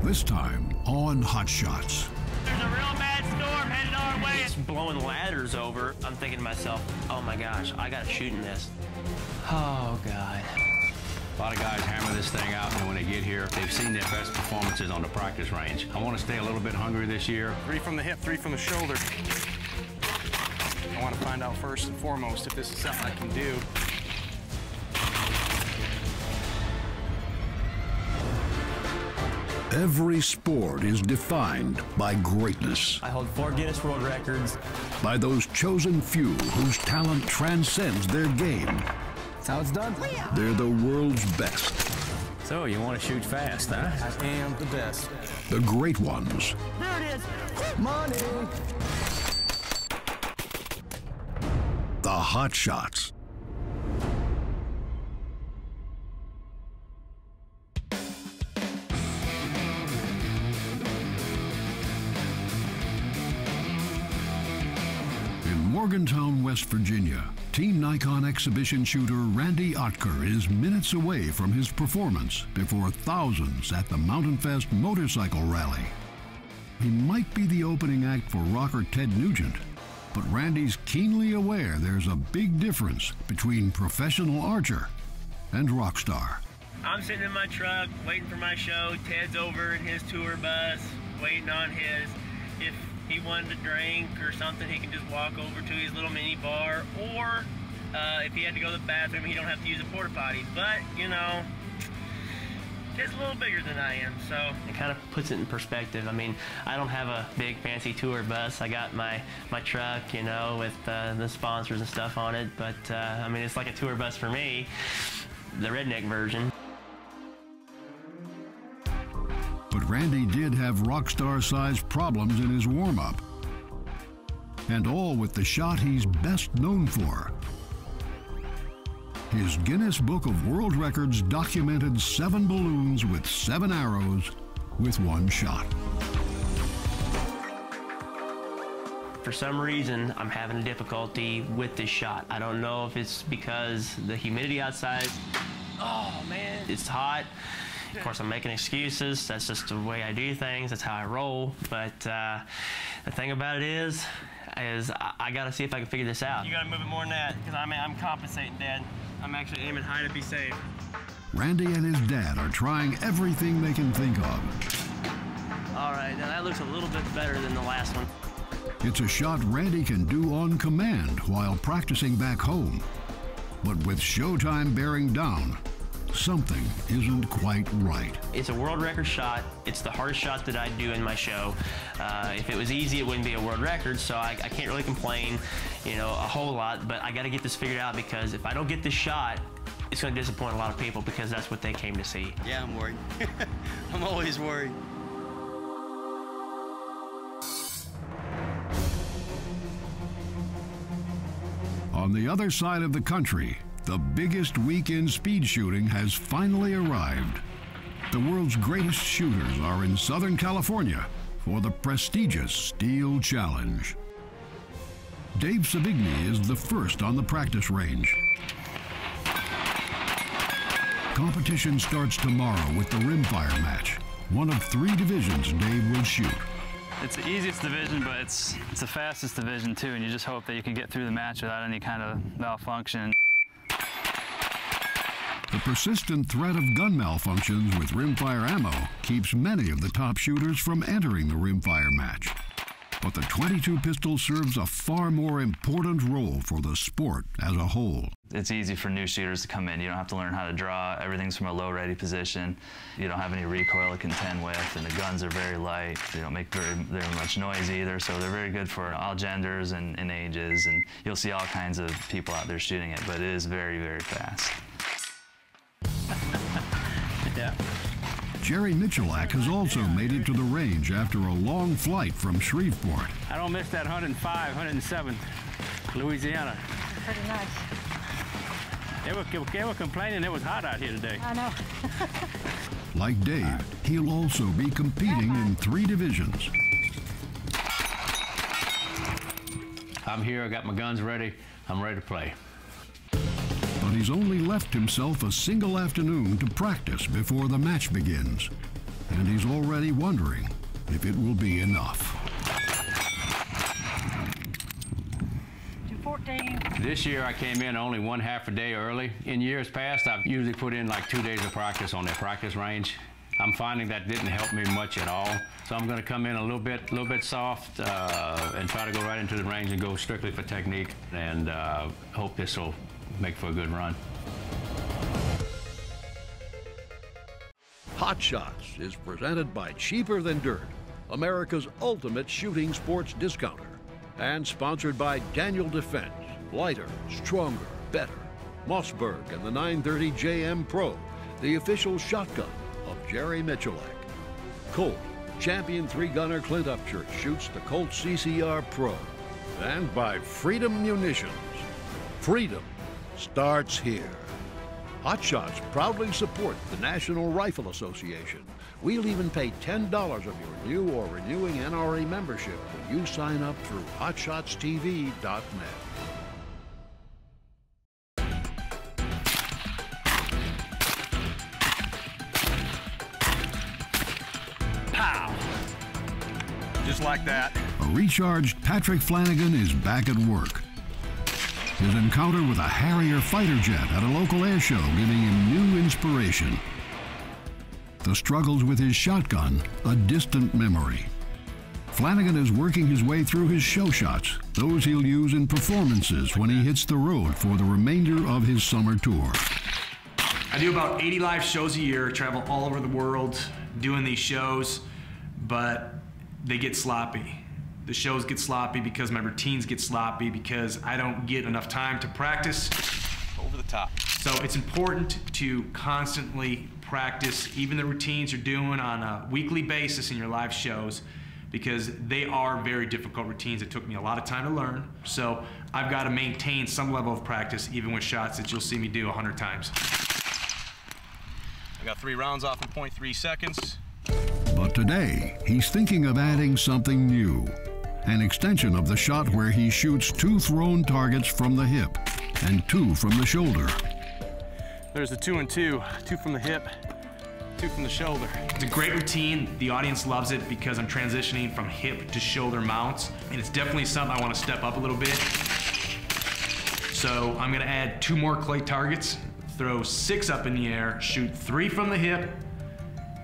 This time on Hot Shots. There's a real bad storm headed our way. It's blowing ladders over. I'm thinking to myself, oh my gosh, I gotta shoot in this. Oh God. A lot of guys hammer this thing out, and when they get here, they've seen their best performances on the practice range. I want to stay a little bit hungry this year. 3 from the hip, 3 from the shoulder. I want to find out first and foremost if this is something I can do. Every sport is defined by greatness. I hold 4 Guinness World Records. By those chosen few whose talent transcends their game. That's how it's done. They're the world's best. So, you want to shoot fast, huh? I am the best. The great ones. There it is. Money. The Hot Shots. In Morgantown, West Virginia, Team Nikon exhibition shooter Randy Otker is minutes away from his performance before thousands at the Mountain Fest motorcycle rally. He might be the opening act for rocker Ted Nugent, but Randy's keenly aware there's a big difference between professional archer and rock star. I'm sitting in my truck waiting for my show. Ted's over in his tour bus waiting on his. If he wanted a drink or something, he can just walk over to his little mini bar, or if he had to go to the bathroom, he don't have to use a porta potty. But, you know, Ted's a little bigger than I am, so it kind of puts it in perspective. I mean, I don't have a big fancy tour bus. I got my truck, you know, with the sponsors and stuff on it, but I mean, it's like a tour bus for me, the redneck version. But Randy did have rock star-sized problems in his warm-up. And all with the shot he's best known for. His Guinness Book of World Records documented 7 balloons with 7 arrows with 1 shot. For some reason, I'm having a difficulty with this shot. I don't know if it's because the humidity outside. Oh man, it's hot. Of course, I'm making excuses. That's just the way I do things. That's how I roll. But the thing about it is I got to see if I can figure this out. You got to move it more than that, because I'm compensating, Dad. I'm actually aiming high to be safe. Randy and his dad are trying everything they can think of. All right, now that looks a little bit better than the last one. It's a shot Randy can do on command while practicing back home. But with showtime bearing down, something isn't quite right. It's a world record shot. It's the hardest shot that I do in my show. If it was easy, it wouldn't be a world record, so I can't really complain, you know, a whole lot, but I got to get this figured out, because if I don't get this shot, it's going to disappoint a lot of people, because that's what they came to see. Yeah, I'm worried. I'm always worried. On the other side of the country, the biggest week in speed shooting has finally arrived. The world's greatest shooters are in Southern California for the prestigious Steel Challenge. Dave Savigny is the first on the practice range. Competition starts tomorrow with the rimfire match, one of 3 divisions Dave will shoot. It's the easiest division, but it's the fastest division too, and you just hope that you can get through the match without any kind of malfunction. The persistent threat of gun malfunctions with rimfire ammo keeps many of the top shooters from entering the rimfire match. But the .22 pistol serves a far more important role for the sport as a whole. It's easy for new shooters to come in. You don't have to learn how to draw. Everything's from a low ready position. You don't have any recoil to contend with, and the guns are very light. They don't make very much noise either, so they're very good for all genders and ages, and you'll see all kinds of people out there shooting it, but it is very, very fast. Yeah. Jerry Michalak has also made it to the range after a long flight from Shreveport. I don't miss that 105, 107, Louisiana. Pretty nice. They were complaining it was hot out here today. I know. Like Dave, he'll also be competing in 3 divisions. I'm here, I got my guns ready, I'm ready to play. But he's only left himself a single afternoon to practice before the match begins. and he's already wondering if it will be enough. 214. This year I came in only 1/2 a day early. In years past, I've usually put in like 2 days of practice on their practice range. I'm finding that didn't help me much at all. So I'm going to come in a little bit soft and try to go right into the range and go strictly for technique, and hope this will make for a good run. Hot Shots is presented by Cheaper Than Dirt, America's ultimate shooting sports discounter, and sponsored by Daniel Defense, lighter, stronger, better. Mossberg and the 930 JM Pro, the official shotgun of Jerry Michalek. Colt, champion 3-gunner Clint Upchurch shoots the Colt CCR Pro. And by Freedom Munitions. Freedom starts here. Hot Shots proudly support the National Rifle Association. We'll even pay $10 of your new or renewing NRA membership when you sign up through HotShotsTV.net. Pow! Just like that. A recharged Patrick Flanagan is back at work. His encounter with a Harrier fighter jet at a local air show giving him new inspiration. The struggles with his shotgun, a distant memory. Flanagan is working his way through his show shots, those he'll use in performances when he hits the road for the remainder of his summer tour. I do about 80 live shows a year, travel all over the world doing these shows, but they get sloppy. The shows get sloppy because my routines get sloppy because I don't get enough time to practice. Over the top. So it's important to constantly practice even the routines you're doing on a weekly basis in your live shows, because they are very difficult routines. It took me a lot of time to learn. So I've got to maintain some level of practice even with shots that you'll see me do 100 times. I got 3 rounds off in 0.3 seconds. But today, he's thinking of adding something new. An extension of the shot where he shoots 2 thrown targets from the hip and 2 from the shoulder. There's the 2 and 2. 2 from the hip, 2 from the shoulder. It's a great routine. The audience loves it because I'm transitioning from hip to shoulder mounts, and it's definitely something I want to step up a little bit. So I'm gonna add 2 more clay targets, throw 6 up in the air, shoot 3 from the hip,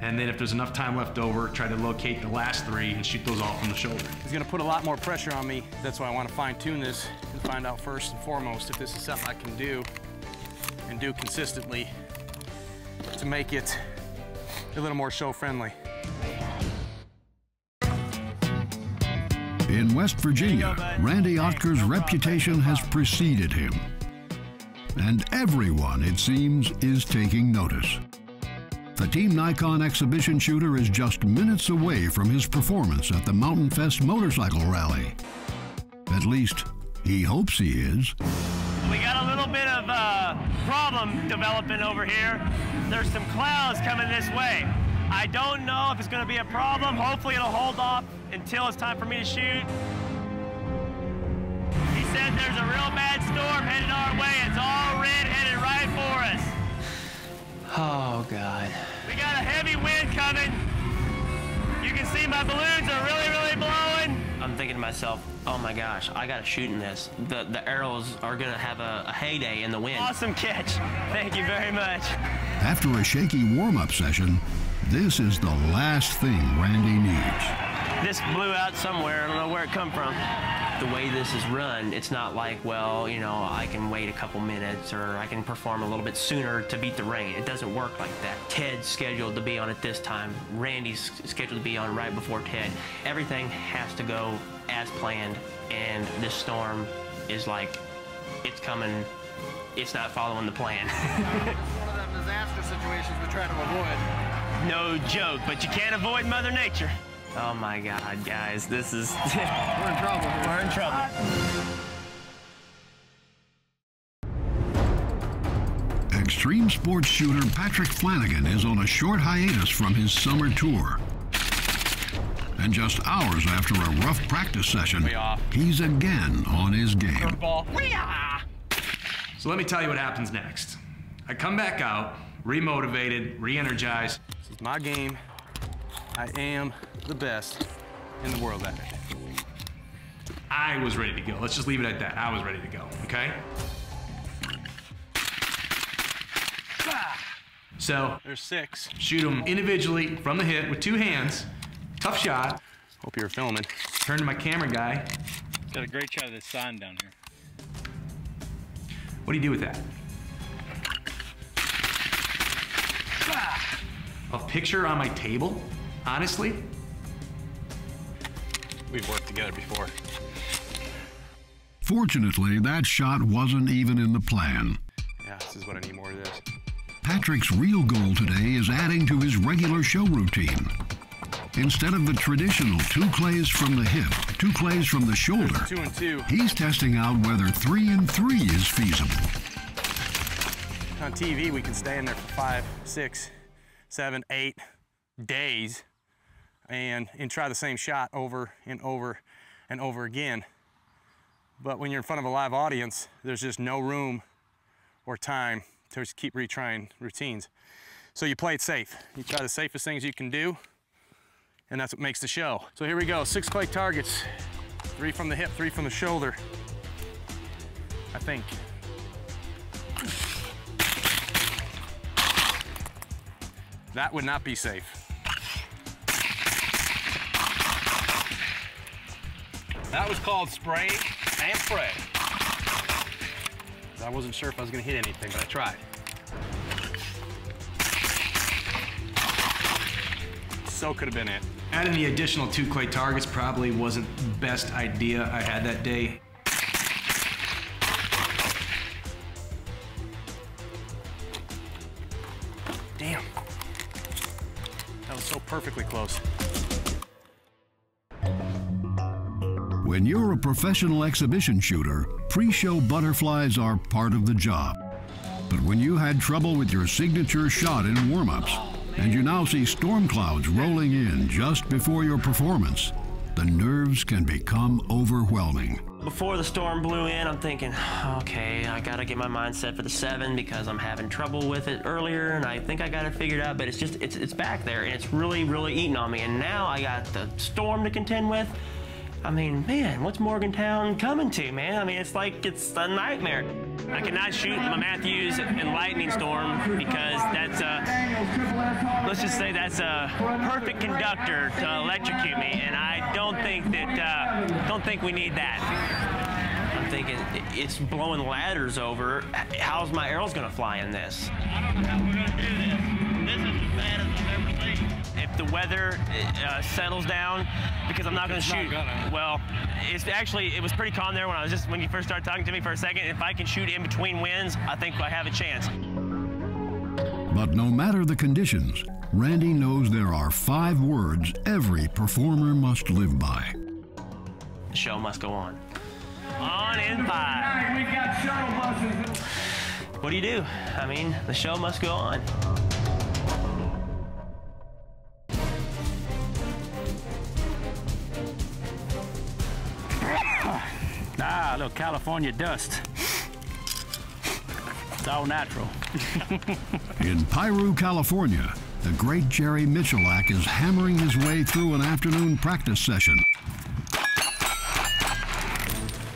and then if there's enough time left over, try to locate the last 3 and shoot those all from the shoulder. He's gonna put a lot more pressure on me. That's why I want to fine tune this and find out first and foremost if this is something I can do and do consistently to make it a little more show friendly. In West Virginia, Randy Otker's reputation has preceded him. And everyone, it seems, is taking notice. The Team Nikon exhibition shooter is just minutes away from his performance at the Mountain Fest motorcycle rally. At least, he hopes he is. We got a little bit of problem developing over here. There's some clouds coming this way. I don't know if it's going to be a problem. Hopefully it'll hold off until it's time for me to shoot. He said there's a real bad storm headed our way. It's all red headed right for us. Oh, God. We got a heavy wind coming. You can see my balloons are really, really blowing. I'm thinking to myself, oh my gosh, I got to shoot in this. The arrows are going to have a heyday in the wind. Awesome catch. Thank you very much. After a shaky warm-up session, this is the last thing Randy needs. This blew out somewhere. I don't know where it come from. The way this is run, it's not like, well, you know, I can wait a couple minutes or I can perform a little bit sooner to beat the rain. It doesn't work like that. Ted's scheduled to be on at this time. Randy's scheduled to be on right before Ted. Everything has to go as planned, and this storm is like, it's coming, it's not following the plan. It's one of them disaster situations we try to avoid. No joke, but you can't avoid Mother Nature. Oh my God, guys, this is... We're in trouble. We're in trouble. Extreme sports shooter Patrick Flanagan is on a short hiatus from his summer tour. And just hours after a rough practice session, he's again on his game. So let me tell you what happens next. I come back out, re-motivated, re-energized. This is my game. I am the best in the world at it. I was ready to go. Let's just leave it at that. I was ready to go, okay? So, There's 6. shoot them individually from the hip with 2 hands. Tough shot. Hope you're filming. Turn to my camera guy. Got a great shot of this sign down here. What do you do with that? A picture on my table? Honestly? We've worked together before. Fortunately, that shot wasn't even in the plan. Yeah, this is what I need more of this. Patrick's real goal today is adding to his regular show routine. Instead of the traditional 2 clays from the hip, 2 clays from the shoulder, 2 and 2. he's testing out whether 3 and 3 is feasible. On TV, we can stay in there for 5, 6, 7, 8 days and try the same shot over and over and over again. But when you're in front of a live audience, there's just no room or time to just keep retrying routines. So you play it safe. You try the safest things you can do, and that's what makes the show. So here we go, 6 clay targets. 3 from the hip, 3 from the shoulder. I think. That would not be safe. That was called spray and pray. I wasn't sure if I was gonna hit anything, but I tried. So could have been it. Adding the additional 2 clay targets probably wasn't the best idea I had that day. Damn. That was so perfectly close. When you're a professional exhibition shooter, pre-show butterflies are part of the job. But when you had trouble with your signature shot in warm-ups, and you now see storm clouds rolling in just before your performance, the nerves can become overwhelming. Before the storm blew in, I'm thinking, okay, I gotta get my mind set for the 7 because I'm having trouble with it earlier, and I think I got it figured out, but it's back there, and it's really, really eating on me. And now I got the storm to contend with. I mean, man, what's Morgantown coming to, man? I mean, it's like it's a nightmare. I cannot shoot my Matthews and Lightning Storm because that's let's just say that's a perfect conductor to electrocute me, and I don't think we need that. I'm thinking it's blowing ladders over. How's my arrows gonna fly in this? I don't know how we're gonna do this. This is as bad as I've ever seen. If the weather settles down, because I'm not going to shoot. Well, it was pretty calm there when you first started talking to me for a second. If I can shoot in between winds, I think I have a chance. But no matter the conditions, Randy knows there are 5 words every performer must live by. The show must go on. On in 5. We've got shuttle buses. What do you do? I mean, the show must go on. Ah, a little California dust. It's all natural. In Piru, California, the great Jerry Michalak is hammering his way through an afternoon practice session.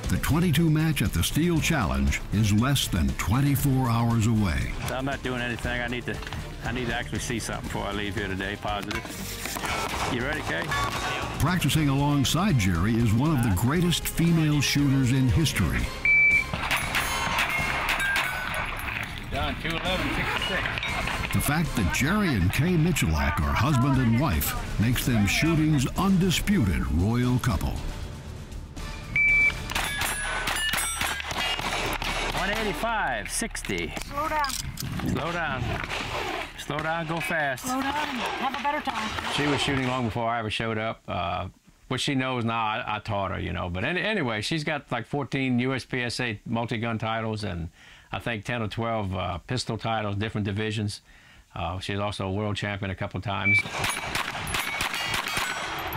The 22 match at the Steel Challenge is less than 24 hours away. So I'm not doing anything. I need to actually see something before I leave here today, positive. You ready, Kay? Practicing alongside Jerry is one of the greatest female shooters in history. Done, 2:11:66. The fact that Jerry and Kay Michalak are husband and wife makes them shooting's undisputed royal couple. 185, 60. Slow down. Slow down. Slow down, go fast. Slow down and have a better time. She was shooting long before I ever showed up. What she knows now, I taught her, you know. But anyway, she's got like 14 USPSA multi-gun titles and I think 10 or 12 pistol titles, different divisions. She's also a world champion a couple times.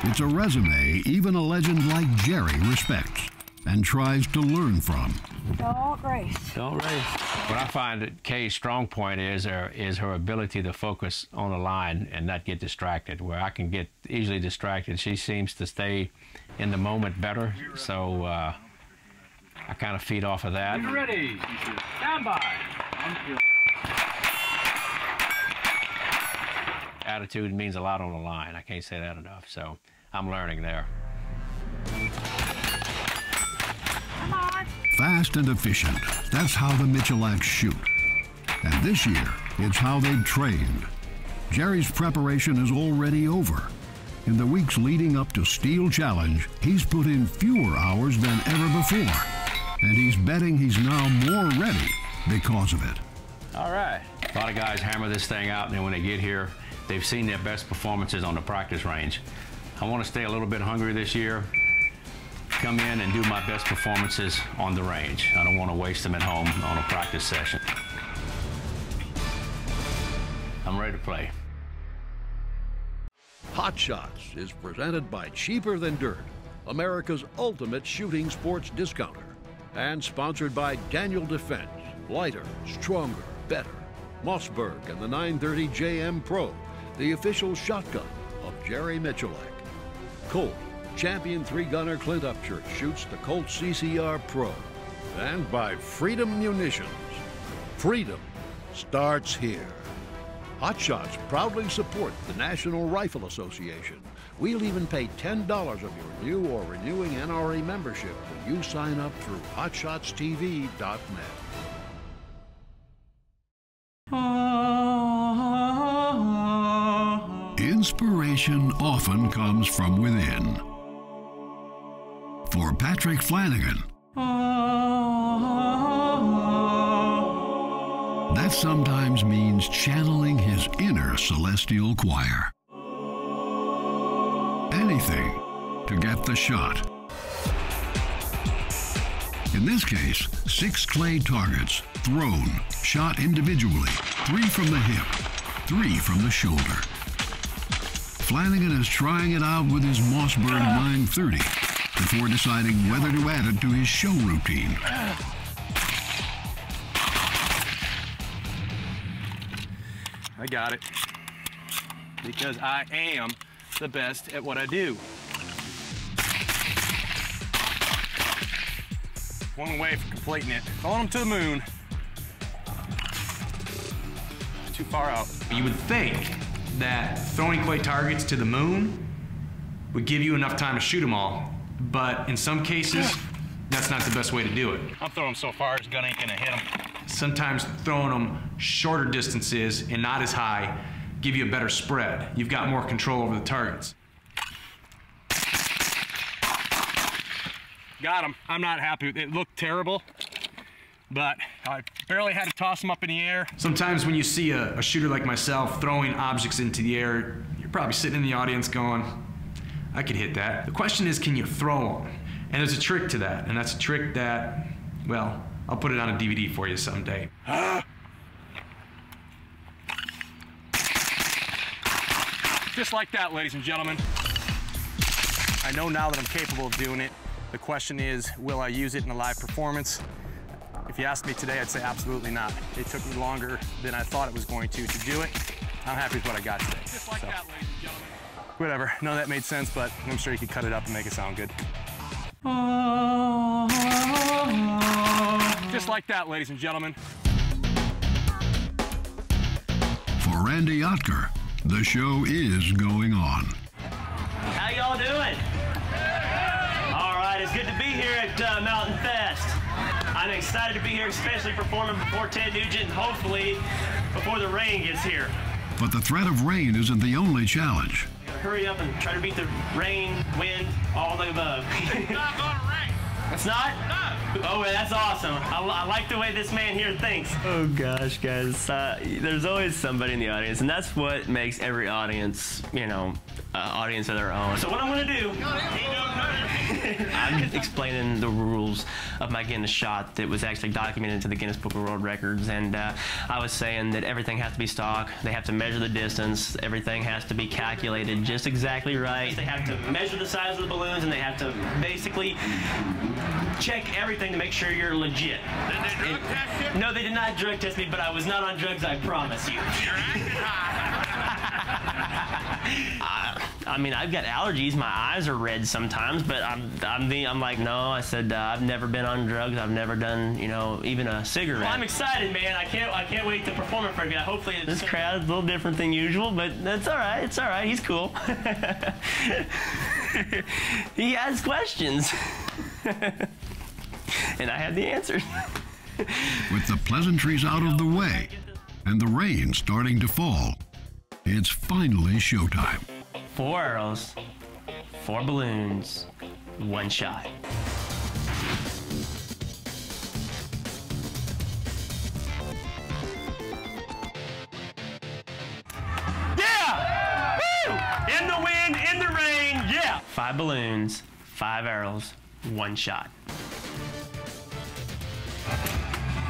It's a resume even a legend like Jerry respects and tries to learn from. Don't race. Don't race. What I find that Kay's strong point is her ability to focus on the line and not get distracted. Where I can get easily distracted, she seems to stay in the moment better. So I kind of feed off of that. You ready? Stand by. Attitude means a lot on the line. I can't say that enough. So I'm learning there. Come on. Fast and efficient. That's how the Mitchellaks shoot. And this year, it's how they've trained. Jerry's preparation is already over. In the weeks leading up to Steel Challenge, he's put in fewer hours than ever before. And he's betting he's now more ready because of it. All right. A lot of guys hammer this thing out, and then when they get here, they've seen their best performances on the practice range. I want to stay a little bit hungry this year, come in and do my best performances on the range. I don't want to waste them at home on a practice session. I'm ready to play. Hot Shots is presented by Cheaper Than Dirt, America's ultimate shooting sports discounter, and sponsored by Daniel Defense, lighter, stronger, better. Mossberg and the 930 JM Pro, the official shotgun of Jerry Mitchellak. Colt, champion three-gunner Clint Upchurch shoots the Colt CCR Pro. And by Freedom Munitions. Freedom starts here. Hot Shots proudly support the National Rifle Association. We'll even pay $10 of your new or renewing NRA membership when you sign up through HotShotsTV.net. Inspiration often comes from within. For Patrick Flanagan, that sometimes means channeling his inner celestial choir. Anything to get the shot. In this case, 6 clay targets, thrown, shot individually, 3 from the hip, 3 from the shoulder. Flanagan is trying it out with his Mossberg 930 before deciding whether to add it to his show routine. I got it. Because I am the best at what I do. One way for completing it. Throwing them to the moon. Too far out. You would think that throwing clay targets to the moon would give you enough time to shoot them all, but in some cases, that's not the best way to do it. I'm throwing so far, his gun ain't gonna hit him. Sometimes throwing them shorter distances and not as high give you a better spread. You've got more control over the targets. Got him. I'm not happy. It looked terrible, but I barely had to toss him up in the air. Sometimes when you see a shooter like myself throwing objects into the air, you're probably sitting in the audience going, I could hit that. The question is, can you throw them? And there's a trick to that, and that's a trick that, well, I'll put it on a DVD for you someday. Just like that, ladies and gentlemen. I know now that I'm capable of doing it. The question is, will I use it in a live performance? If you asked me today, I'd say absolutely not. It took me longer than I thought it was going to do it. I'm happy with what I got today. Just like that, ladies and gentlemen. Whatever, none of that made sense, but I'm sure you could cut it up and make it sound good. Just like that, ladies and gentlemen. For Randy Otker, the show is going on. How y'all doing? All right, it's good to be here at Mountain Fest. I'm excited to be here, especially performing before Ted Nugent, and hopefully before the rain gets here. But the threat of rain isn't the only challenge. Hurry up and try to beat the rain, wind, all the above. It's not gonna rain. It's not? No. Oh, that's awesome. I like the way this man here thinks. Oh gosh, guys, there's always somebody in the audience, and that's what makes every audience, you know, audience of their own. So what I'm gonna do, I'm explaining the rules of my getting a shot that was actually documented into the Guinness Book of World Records, and I was saying that everything has to be stock, they have to measure the distance, everything has to be calculated just exactly right. They have to measure the size of the balloons, and they have to basically check everything to make sure you're legit. Did they drug test you? No, they did not drug test me, but I was not on drugs, I promise you. You're acting high. I mean, I've got allergies. My eyes are red sometimes, but I'm like, no. I said I've never been on drugs. I've never done, you know, even a cigarette. Well, I'm excited, man. I can't wait to perform in front of you. Hopefully, this crowd's a little different than usual, but that's all right. It's all right. He's cool. He asks questions, and I have the answers. With the pleasantries out of the way and the rain starting to fall, it's finally showtime. 4 arrows, 4 balloons, 1 shot. Yeah! Woo! In the wind, in the rain, yeah! 5 balloons, 5 arrows, 1 shot.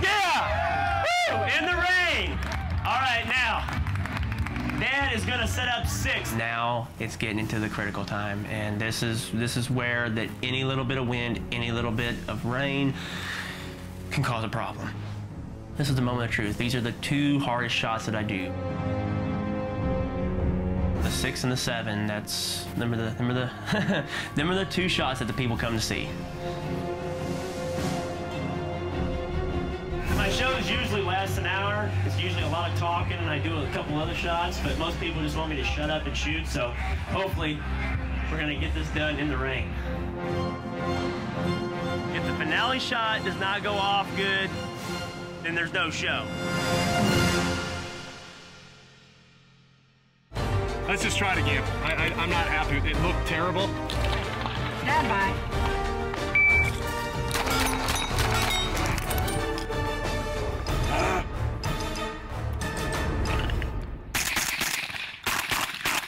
Yeah! Woo! In the rain! All right, now. Dad is gonna set up 6. Now it's getting into the critical time, and this is where that any little bit of wind, any little bit of rain can cause a problem. This is the moment of truth. These are the 2 hardest shots that I do. The 6 and the 7. That's them are the 2 shots that the people come to see. My shows usually last an hour. It's usually a lot of talking, and I do a couple other shots, but most people just want me to shut up and shoot, so hopefully we're gonna get this done in the rain. If the finale shot does not go off good, then there's no show. Let's just try it again. I'm not happy. It looked terrible. Stand by.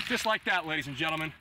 Just like that, ladies and gentlemen.